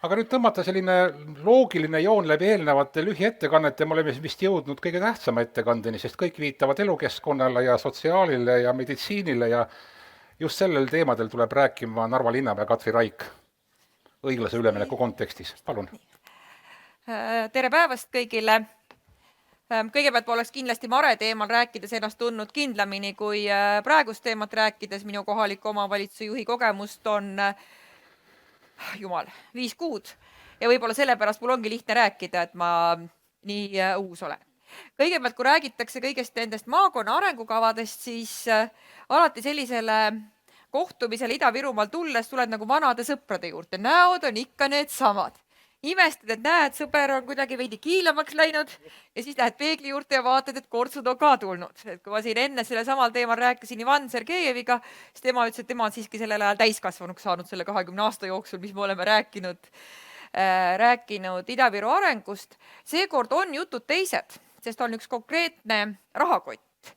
Aga nüüd tõmmata selline loogiline joon läbi eelnevate lühiettekannete, me oleme vist jõudnud kõige tähtsama ettekandeni, sest kõik viitavad elukeskkonnale ja sotsiaalile ja meditsiinile ja just sellel teemadel tuleb rääkima Narva linnapea Katri Raik õiglase ülemineku kontekstis. Palun. Tere päevast kõigile. Kõigepealt ma oleks kindlasti Mare teemal rääkides ennast tundnud kindlamini kui praegust teemat rääkides. Minu kohaliku omavalitsuse juhi kogemust on 5 kuud ja võib-olla sellepärast mul ongi lihtne rääkida, et ma nii uus olen. Kõigepealt, kui räägitakse kõigest nendest maakonna arengukavadest, siis alati sellisele kohtumisele Ida-Virumaal tulles tuled nagu vanade sõprade juurde. Näod on ikka need samad. Imestad, et näed, sõber on kuidagi veidi kiilamaks läinud ja siis lähed peegli juurde ja vaatad, et kortsud on ka tulnud. Et kui ma siin enne selle samal teemal rääkisin Ivan Sergejeviga, siis tema ütles, et tema on siiski sellel ajal täiskasvanuks saanud selle 20 aasta jooksul, mis me oleme rääkinud Ida-Viru arengust. Seekord on jutud teised, sest on üks konkreetne rahakott,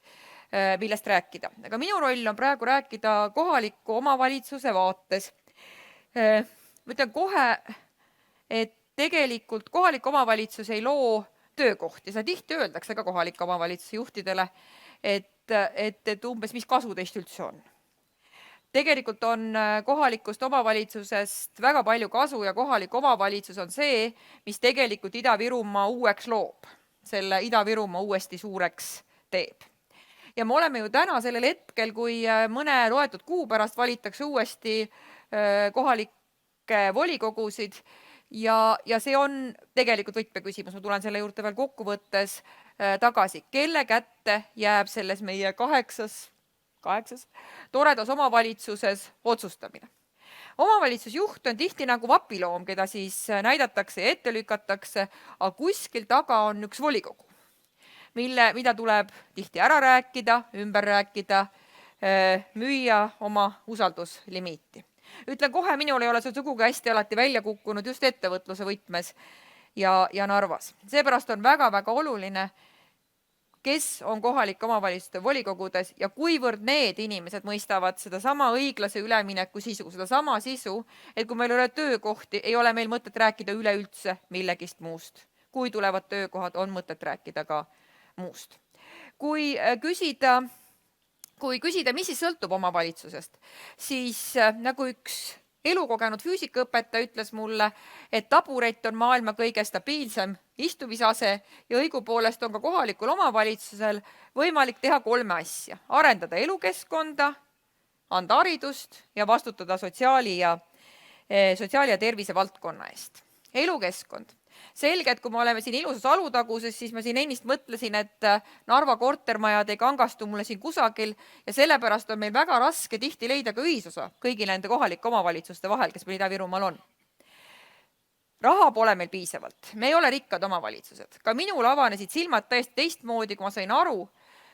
millest rääkida. Aga minu roll on praegu rääkida kohaliku omavalitsuse vaates. Ma ütlen kohe, et tegelikult kohalik omavalitsus ei loo töökohti. Seda tihti öeldakse ka kohalike omavalitsuse juhtidele, et umbes mis kasu teist üldse on. Tegelikult on kohalikust omavalitsusest väga palju kasu ja kohalik omavalitsus on see, mis tegelikult Ida-Virumaa uueks loob. Selle Ida-Virumaa uuesti suureks teeb. Ja me oleme ju täna sellel hetkel, kui mõne loetud kuu pärast valitakse uuesti kohalikke volikogusid ja see on tegelikult võtmeküsimus. Ma tulen selle juurde veel kokkuvõttes tagasi. Kelle kätte jääb selles meie kaheksas toredas omavalitsuses otsustamine? Omavalitsusjuht on tihti nagu vapiloom, keda siis näidatakse ja ette lükatakse, aga kuskil taga on üks volikogu, mida tuleb tihti ära rääkida, ümber rääkida, müüa oma usalduslimiiti. Ütlen kohe, minul ei ole see sugugi hästi alati välja kukkunud just ettevõtluse võtmes ja Narvas. Seepärast on väga-väga oluline, kes on kohalike omavalitsuste volikogudes ja kuivõrd need inimesed mõistavad seda sama õiglase ülemineku sisu, seda sama sisu, et kui meil ei ole töökohti, ei ole meil mõtet rääkida üleüldse millegist muust. Kui tulevad töökohad, on mõtet rääkida ka muust. Kui küsida, mis siis sõltub omavalitsusest, siis nagu üks elukogenud füüsikaõpetaja ütles mulle, et taburet on maailma kõige stabiilsem istumisase ja õigupoolest on ka kohalikul omavalitsusel võimalik teha 3 asja. Arendada elukeskkonda, anda haridust ja vastutada sotsiaali ja tervise valdkonna eest. Elukeskkond. Selge, et kui me oleme siin ilusas Alutaguses, siis ma siin ennist mõtlesin, et Narva kortermajad ei kangastu mulle siin kusagil ja sellepärast on meil väga raske tihti leida ka ühisosa kõigi nende kohalike omavalitsuste vahel, kes meil Ida-Virumaal on. Raha pole meil piisavalt. Me ei ole rikkad omavalitsused. Ka minul avanesid silmad täiesti teistmoodi, kui ma sain aru,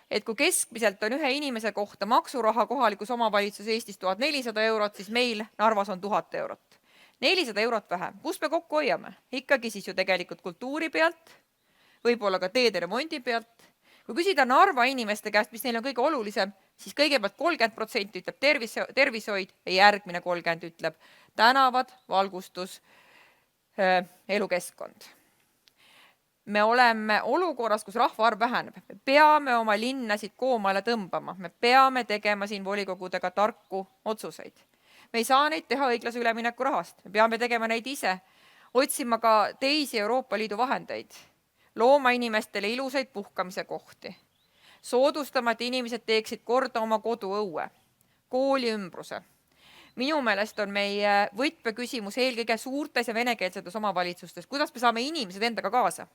et kui keskmiselt on ühe inimese kohta maksuraha kohalikus omavalitsuses Eestis 1400 eurot, siis meil Narvas on 1000 eurot. 400 eurot vähem. Kust me kokku hoiame? Ikkagi siis ju tegelikult kultuuri pealt, võib-olla ka teede remondi pealt. Kui küsida Narva inimeste käest, mis neil on kõige olulisem, siis kõigepealt 30% ütleb tervishoid ja järgmine 30% ütleb tänavad, valgustus, elukeskkond. Me oleme olukorras, kus rahvaarv väheneb. Me peame oma linnasid koomale tõmbama. Me peame tegema siin volikogudega tarku otsuseid. Me ei saa neid teha õiglase ülemineku rahast. Me peame tegema neid ise, otsima ka teisi Euroopa Liidu vahendeid, looma inimestele ilusaid puhkamise kohti, soodustama, et inimesed teeksid korda oma koduõue, kooli ümbruse. Minu meelest on meie võtmeküsimus eelkõige suurtes ja venekeelsetes omavalitsustes. Kuidas me saame inimesed endaga kaasa?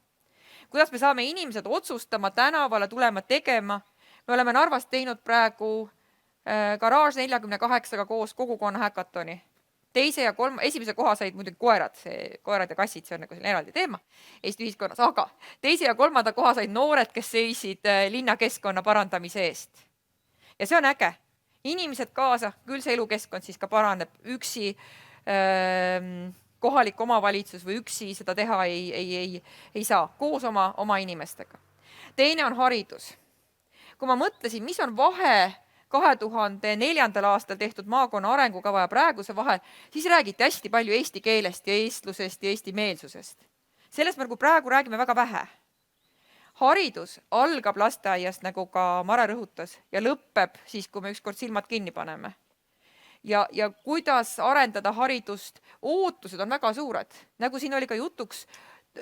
Kuidas me saame inimesed otsustama, tänavale tulema, tegema? Me oleme Narvas teinud praegu Garage 48-ga koos kogukonna häkatoni. Esimese koha said muidugi koerad ja kassid, see on nagu eraldi teema Eesti ühiskonnas, aga teise ja 3. koha said noored, kes seisid linnakeskkonna parandamise eest. Ja see on äge. Inimesed kaasa, küll see elukeskkond siis ka paraneb. Üksi kohalik omavalitsus või üksi seda teha ei saa, koos oma inimestega. Teine on haridus. Kui ma mõtlesin, mis on vahe 2004. aastal tehtud maakonna arengukava ja praeguse vahel, siis räägiti hästi palju eesti keelest ja eestlusest ja eestimeelsusest. Sellest me praegu räägime väga vähe. Haridus algab lasteaiast, nagu ka Mare rõhutas, ja lõpeb siis, kui me ükskord silmad kinni paneme. Ja kuidas arendada haridust, ootused on väga suured. Nagu siin oli ka jutuks,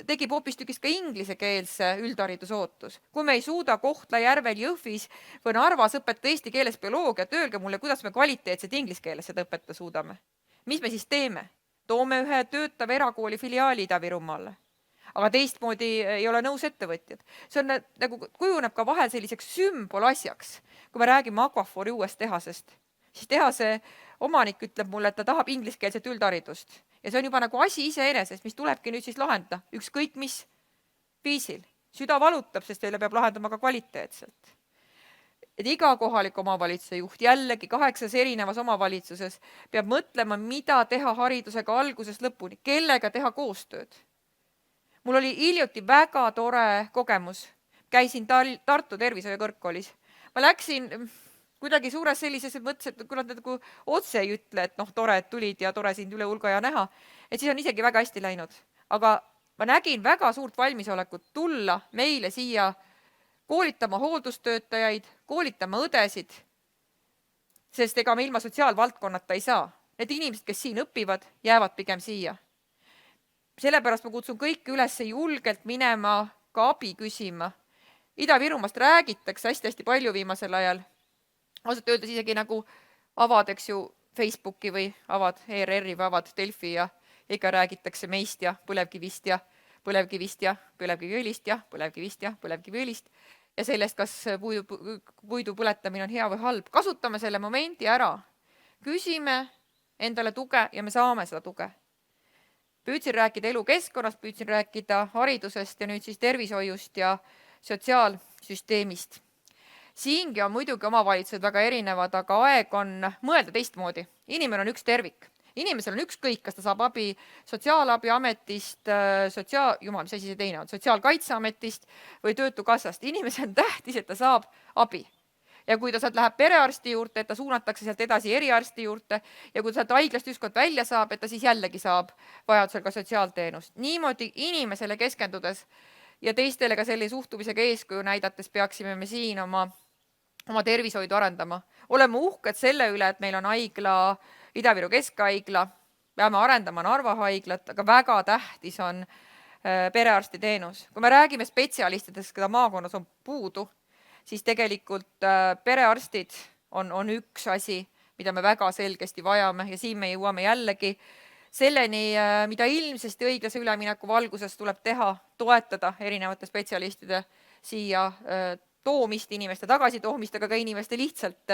tegib hoopistükkis ka inglisekeelse üldharidusootus. Kui me ei suuda Kohtla-Järvel, Jõhvis või Narvas õpetada eesti keeles bioloogiat, öelge mulle, kuidas me kvaliteetset inglise keeles seda õpetada suudame. Mis me siis teeme? Toome ühe töötava erakooli filiaali Ida-Virumaale. Aga teistmoodi ei ole nõus ettevõtjad. See on nagu kujuneb ka vahel selliseks sümbolasjaks. Kui me räägime Aquafori uuest tehasest, siis tehase omanik ütleb mulle, et ta tahab ingliskeelset üldharidust. Ja see on juba nagu asi iseenesest, mis tulebki nüüd siis lahendada. Ükskõik mis viisil. Süda valutab, sest teile peab lahendama ka kvaliteetselt. Et iga kohalik omavalitsuse juht, jällegi 8 erinevas omavalitsuses, peab mõtlema, mida teha haridusega algusest lõpuni, kellega teha koostööd. Mul oli hiljuti väga tore kogemus. Käisin Tartu tervishoiu kõrgkoolis. Ma läksin kuidagi suures sellises, et mõtlesin, et kui nad nagu otse ei ütle, et tore, et tulid ja tore sind üle hulga ja näha, et siis on isegi väga hästi läinud. Aga ma nägin väga suurt valmisolekut tulla meile siia koolitama hooldustöötajaid, koolitama õdesid, sest ega me ilma sotsiaalvaldkonnata ei saa. Need inimesed, kes siin õpivad, jäävad pigem siia. Sellepärast ma kutsun kõiki üles julgelt minema ka abi küsima. Ida-Virumaast räägitakse hästi palju viimasel ajal. Ausalt öeldes isegi nagu avad, eks ju, Facebooki või avad ERR-i või avad Delfi ja ikka räägitakse meist ja põlevkivist ja põlevkivist ja põlevkiviõlist ja põlevkivist ja põlevkiviõlist ja sellest, kas puidu põletamine on hea või halb. Kasutame selle momendi ära. Küsime endale tuge ja me saame seda tuge. Püüdsin rääkida elukeskkonnast, püüdsin rääkida haridusest ja nüüd siis tervishoiust ja sotsiaalsüsteemist. Siingi on muidugi omavalitsused väga erinevad, aga aeg on mõelda teistmoodi. Inimene on üks tervik. Inimesel on ükskõik, kas ta saab abi sotsiaalabiametist, sotsiaalkaitseametist või töötukassast. Inimesel on tähtis, et ta saab abi. Ja kui ta sealt läheb perearsti juurde, et ta suunatakse sealt edasi eriarsti juurde ja kui ta sealt haiglast ükskord välja saab, et ta siis jällegi saab vajadusel ka sotsiaalteenust. Niimoodi inimesele keskendudes ja teistele ka selle suhtumisega eeskuju näidates peaksime me siin oma tervishoidu arendama. Oleme uhked selle üle, et meil on haigla, Ida-Viru Keskhaigla, peame arendama Narva haiglat, aga väga tähtis on perearsti teenus. Kui me räägime spetsialistidest, keda maakonnas on puudu, siis tegelikult perearstid on üks asi, mida me väga selgesti vajame ja siin me jõuame jällegi selleni, mida ilmsesti õiglase ülemineku valguses tuleb teha, toetada erinevate spetsialistide siia toomist, inimeste tagasitoomist, aga ka inimeste lihtsalt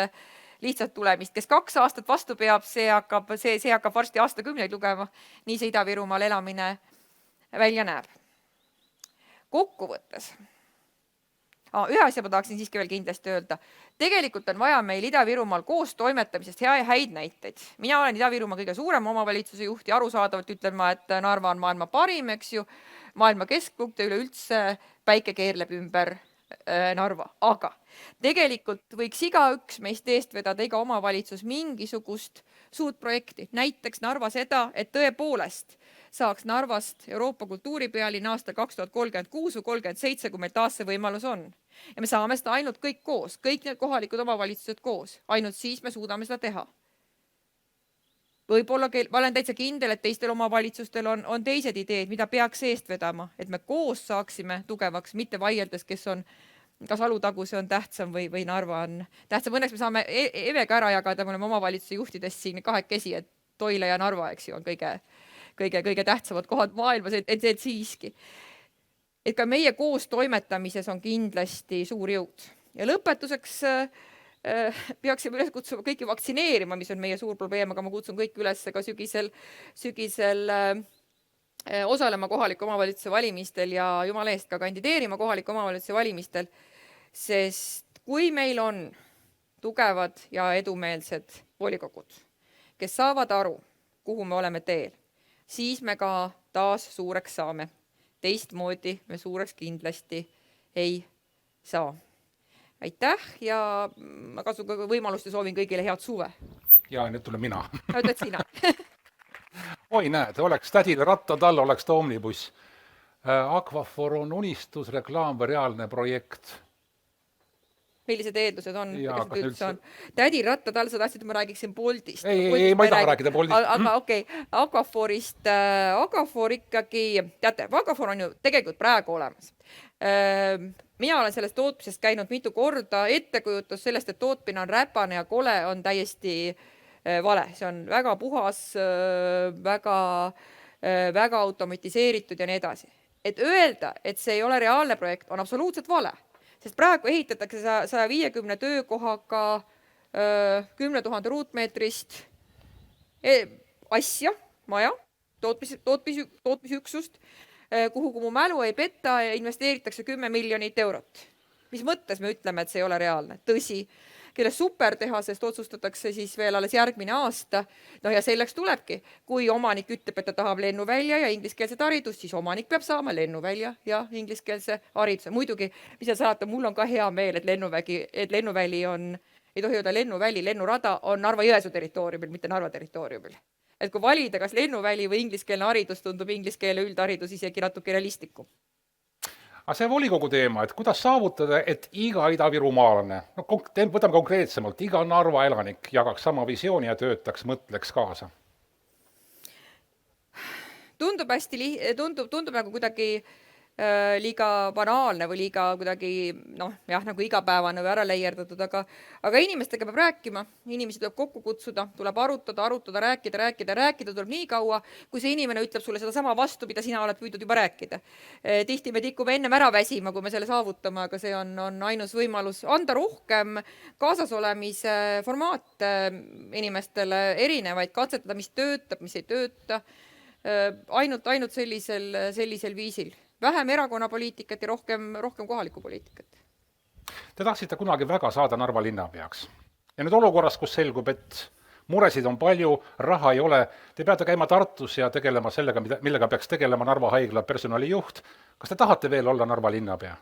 tulemist. Kes 2 aastat vastu peab, see hakkab varsti aastakümneid lugema. Nii see Ida-Virumaal elamine välja näeb. Kokkuvõttes. Ühe asja ma tahaksin siiski veel kindlasti öelda. Tegelikult on vaja meil Ida-Virumaal koos toimetamisest häid näiteid. Mina olen Ida-Virumaa kõige suurem omavalitsuse juht ja arusaadavalt ütlen ma, et Narva on maailma parim, eks ju, maailma keskpunkt ja üleüldse päike keerleb ümber Narva. Aga tegelikult võiks igaüks meist eest vedada iga omavalitsus mingisugust suurt projekti. Näiteks Narva seda, et tõepoolest saaks Narvast Euroopa kultuuripealinn aastal 2036 või 37, kui meil taas see võimalus on. Ja me saame seda ainult kõik koos, kõik need kohalikud omavalitsused koos. Ainult siis me suudame seda teha. Võib-olla ma olen täitsa kindel, et teistel omavalitsustel on teised ideed, mida peaks eest vedama, et me koos saaksime tugevaks, mitte vaieldes, kes on, kas Alutaguse on tähtsam või Narva on tähtsam. Õnneks me saame Evega ära jagada, me oleme omavalitsuse juhtidest siin 2, et Toila ja Narva, eks ju, on kõige tähtsamad kohad maailmas, et siiski. Et ka meie koos toimetamises on kindlasti suur jõud. Ja lõpetuseks peaksime üles kutsuma kõiki vaktsineerima, mis on meie suur probleem, aga ma kutsun kõik üles ka sügisel osalema kohaliku omavalitsuse valimistel ja jumala eest ka kandideerima kohaliku omavalitsuse valimistel, sest kui meil on tugevad ja edumeelsed volikogud, kes saavad aru, kuhu me oleme teel, siis me ka taas suureks saame. Teistmoodi me suureks kindlasti ei saa. aitäh ja ma kasutan võimalust ja soovin kõigile head suve. Ja nüüd tulen mina. Ütled sina. Oi, näed, oleks tädile rattad all, oleks ta omnibuss. Aquafor on unistus, reklaam või reaalne projekt? Millised eeldused on? Jaa, kas üldse? Tädi rattad all, sa tahtsid, et ma räägiksin Boltist. Ei, ma ei taha rääkida Boltist. Aga okei, Aquaforist, Aquafor ikkagi, teate, Aquafor on ju tegelikult praegu olemas. Mina olen sellest tootmisest käinud mitu korda, ettekujutus sellest, et tootmine on räpane ja kole on täiesti vale. See on väga puhas, väga automatiseeritud ja nii edasi. Et öelda, et see ei ole reaalne projekt, on absoluutselt vale. Sest praegu ehitatakse 150 töökohaga 10 000 ruutmeetrist asja, maja, tootmisüksust, kuhu kui mu mälu ei peta, investeeritakse 10 miljonit eurot. Mis mõttes me ütleme, et see ei ole reaalne? Tõsi, kelle supertehasest otsustatakse siis veel alles järgmine aasta. No ja selleks tulebki. Kui omanik ütleb, et ta tahab lennuvälja ja ingliskeelset haridust, siis omanik peab saama lennuvälja ja ingliskeelse hariduse. Muidugi, mis sa saata, mul on ka hea meel, et lennuväli on, ei tohi öelda lennuväli, lennurada on Narva-Jõesuu territooriumil, mitte Narva territooriumil. Et kui valida, kas lennuväli või ingliskeelne haridus, tundub ingliskeele üldharidus isegi natuke realistlikum. Aga see volikogu teema, et kuidas saavutada, et iga ida-virumaalane, no võtame konkreetsemalt, iga Narva elanik jagaks sama visiooni ja töötaks, mõtleks kaasa? Tundub nagu kuidagi liiga banaalne või liiga kuidagi, nagu igapäevane või ära leierdatud, aga inimestega peab rääkima, inimesi tuleb kokku kutsuda, tuleb arutada, rääkida tuleb nii kaua, kui see inimene ütleb sulle seda sama vastu, mida sina oled püüdnud juba rääkida. Tihti me tikume ennem ära väsima, kui me selle saavutame, aga see on ainus võimalus anda rohkem kaasasolemise formaate inimestele erinevaid, katsetada, mis töötab, mis ei tööta, ainult sellisel viisil. Vähem erakonnapoliitikat ja rohkem kohalikku poliitikat. Te tahtsite kunagi väga saada Narva linnapeaks. Ja nüüd olukorras, kus selgub, et muresid on palju, raha ei ole, te peate käima Tartus ja tegelema sellega, millega peaks tegelema Narva haigla personalijuht. Kas te tahate veel olla Narva linnapea?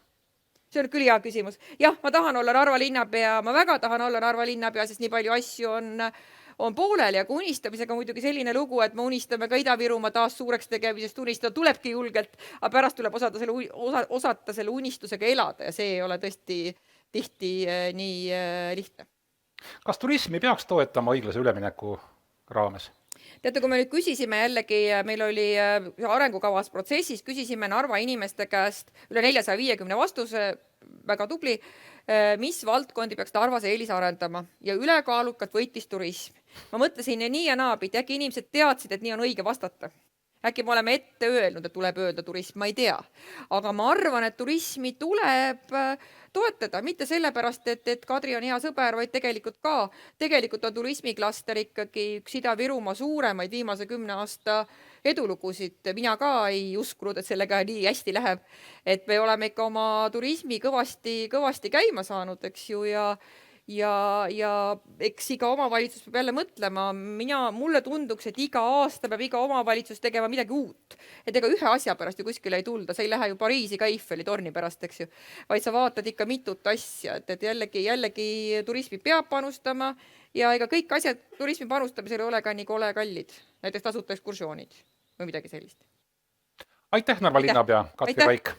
See on küll hea küsimus. Jah, ma tahan olla Narva linnapea, ma väga tahan olla Narva linnapea, sest nii palju asju on poolel ja kui unistamisega muidugi selline lugu, et me unistame ka Ida-Virumaa taas suureks tegemisest, unistada tulebki julgelt, aga pärast tuleb osata selle unistusega elada ja see ei ole tõesti tihti nii lihtne. Kas turismi peaks toetama õiglase ülemineku raames? Teate, kui me nüüd küsisime jällegi, meil oli arengukavas protsessis, küsisime Narva inimeste käest üle 450 vastuse, väga tubli, mis valdkondi peaks Narvas eelis arendama ja ülekaalukalt võitis turism. Ma mõtlesin nii ja naabid, äkki inimesed teadsid, et nii on õige vastata. Äkki me oleme ette öelnud, et tuleb öelda turism, ma ei tea. Aga ma arvan, et turismi tuleb toetada, mitte sellepärast, et Kadri on hea sõber, vaid tegelikult on turismiklaster ikkagi üks Ida-Virumaa suuremaid viimase 10 aasta edulugusid. Mina ka ei uskunud, et sellega nii hästi läheb, et me oleme ikka oma turismi kõvasti käima saanud, eks ju, ja eks iga omavalitsus peab jälle mõtlema. Mulle tunduks, et iga aasta peab iga omavalitsus tegema midagi uut. Et ega ühe asja pärast ju kuskile ei tulda, sa ei lähe ju Pariisi ka Eiffeli torni pärast, eks ju, vaid sa vaatad ikka mitut asja, et jällegi turismi peab panustama ja ega kõik asjad turismi panustamisel ei ole ka nii kole kallid, näiteks tasuta ekskursioonid või midagi sellist. Aitäh, Narva linnapea Katri Raik!